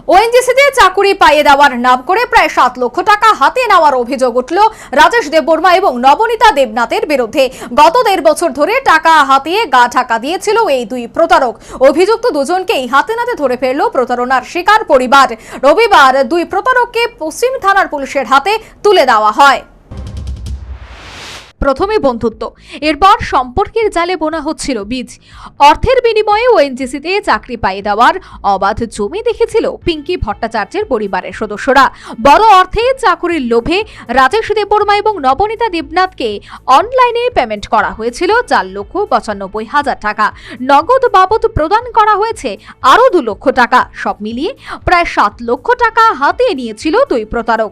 ওএনজিসিতে চাকুরি পাইয়ে দেওয়ার নাম করে প্রায় 7 লক্ষ টাকা হাতে নেওয়ার অভিযোগ উঠল রাজেশ দেববর্মা এবং নবনীতা দেবনাথের বিরুদ্ধে। গত 1.5 বছর ধরে টাকা হাতিয়ে গা ঢাকা দিয়েছিল এই দুই প্রতারক। অভিযুক্ত দুজনকেই হাতে নাতে ধরে ফেলল প্রতারণার শিকার পরিবার। রবিবার দুই প্রতারককে পশ্চিম থানার পুলিশের হাতে তুলে দেওয়া হয়। প্রথমে বন্ধুত্ব, এরপর সম্পর্কের জালে বোনা হচ্ছিল বীজ। অর্থের বিনিময়ে ওএনজিসিতে চাকরি পাইয়ে দেওয়ার অবাধ জমি দেখেছিল পিঙ্কি ভট্টাচার্যের পরিবারের সদস্যরা। বড় অর্থে চাকরির লোভে রাজেশ দেববর্মা এবং নবনীতা দেবনাথকে অনলাইনে পেমেন্ট করা হয়েছিল 4,95,000 টাকা। নগদ বাবদ প্রদান করা হয়েছে আরও 2 লক্ষ টাকা। সব মিলিয়ে প্রায় 7 লক্ষ টাকা হাতিয়ে নিয়েছিল দুই প্রতারক।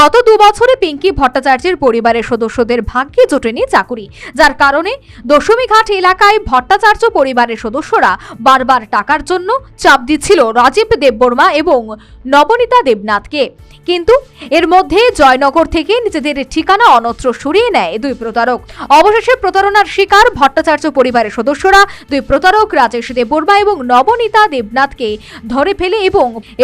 গত 2 বছরে পিঙ্কি ভট্টাচার্যের পরিবারের সদস্যদের ভাগ্যে জোটেনি চাকুরি, যার কারণে দশমীঘাট এলাকায় ভট্টাচার্য পরিবারের সদস্যরা বারবার টাকার জন্য চাপ দিচ্ছিল রাজীব দেববর্মা এবং নবনীতা দেবনাথকে। কিন্তু এর মধ্যে জয়নগর থেকে নিজেদের ঠিকানা অন্যত্র সরিয়ে নেয় দুই প্রতারক। অবশেষে প্রতারণার শিকার ভট্টাচার্য পরিবারের সদস্যরা দুই প্রতারক রাজেশ দেববর্মা এবং নবনীতা দেবনাথকে ধরে ফেলে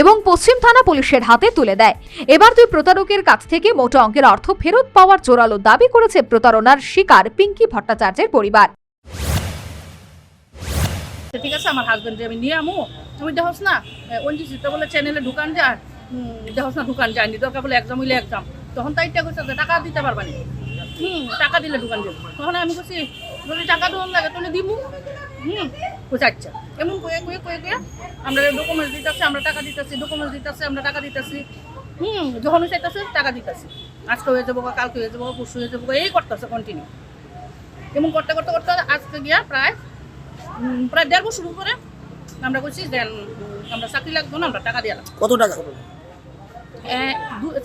এবং পশ্চিম থানা পুলিশের হাতে তুলে দেয়। এবার দুই প্রতারকের কাছ থেকে মোটা অঙ্কের অর্থ ফেরত পাওয়ার জোরালো দাবি করেছে প্রতারণার শিকার পিঙ্কি ভট্টাচার্যের পরিবার। ঠিক আছে, আমার হাজবেন্ড আমি নিয়ে আমু, তুমি দেখোস না ওএনজিসিতে বলে চ্যানেলে ঢুকান যায়, দেখোস না ঢুকান যায়নি, দরকার বলে এক্সাম হইলে এক্সাম। তখন তাই কইছে যে টাকা দিতে পারবানি, টাকা দিলে ঢুকান দেব। তখন আমি বলছি যদি টাকা দেওয়ার লাগে তাহলে দিবু। কইছে আচ্ছা। এমন কয়ে কয়ে কয়ে কয়ে আমরা ডকুমেন্টস দিতেছি, আমরা টাকা দিতেছি, ডকুমেন্টস দিতেছি, আমরা টাকা দিতেছি। যখন চাইতেছে টাকা দিতেছি, আজকে হয়ে যাবো, কালকে হয়ে যাবো, পরশু হয়ে যাবো, এই করতেছে কন্টিনিউ। এমন করতে করতে করতে আজকে গিয়া প্রায় 1.5 বছর উপরে আমরা কইছি যে আমরা চাকরি লাগবো না, আমরা টাকা দিয়ে লাগবো। কত টাকা?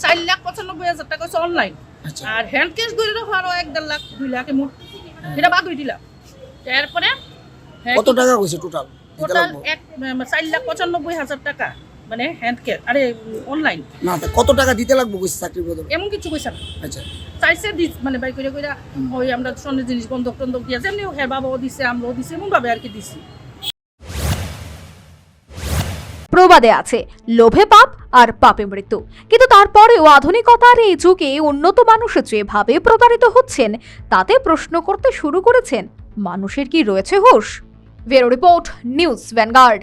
4,95,000 টাকা হচ্ছে অনলাইন। আর হ্যান্ড ক্যাশ ধরে রাখো আরো 1.5 লাখ 2 লাখ মোট, এটা বাদ 2 লাখ। এরপরে কত টাকা কইছে টোটাল? 4,95,000 টাকা মানে হ্যান্ড ক্যাশ, আরে অনলাইন না, কত টাকা দিতে লাগবে কইছে চাকরির বদলে? এমন কিছু কইছে না। আচ্ছা, চাইছে মানে বাই করে কইরা ওই আমরা স্বর্ণের জিনিস বন্ধক টন্ধক দিয়া যেমনি হ্যাঁ বাবাও দিছে, আমরাও দিছি, এমন ভাবে আর কি দিছি। প্রবাদে আছে লোভে পাপ আর পাপে মৃত্যু, কিন্তু তারপরেও আধুনিকতার এই যুগে উন্নত মানুষ যেভাবে প্রতারিত হচ্ছেন তাতে প্রশ্ন করতে শুরু করেছেন মানুষের কি রয়েছে হুঁশ? Bureau report, news vanguard.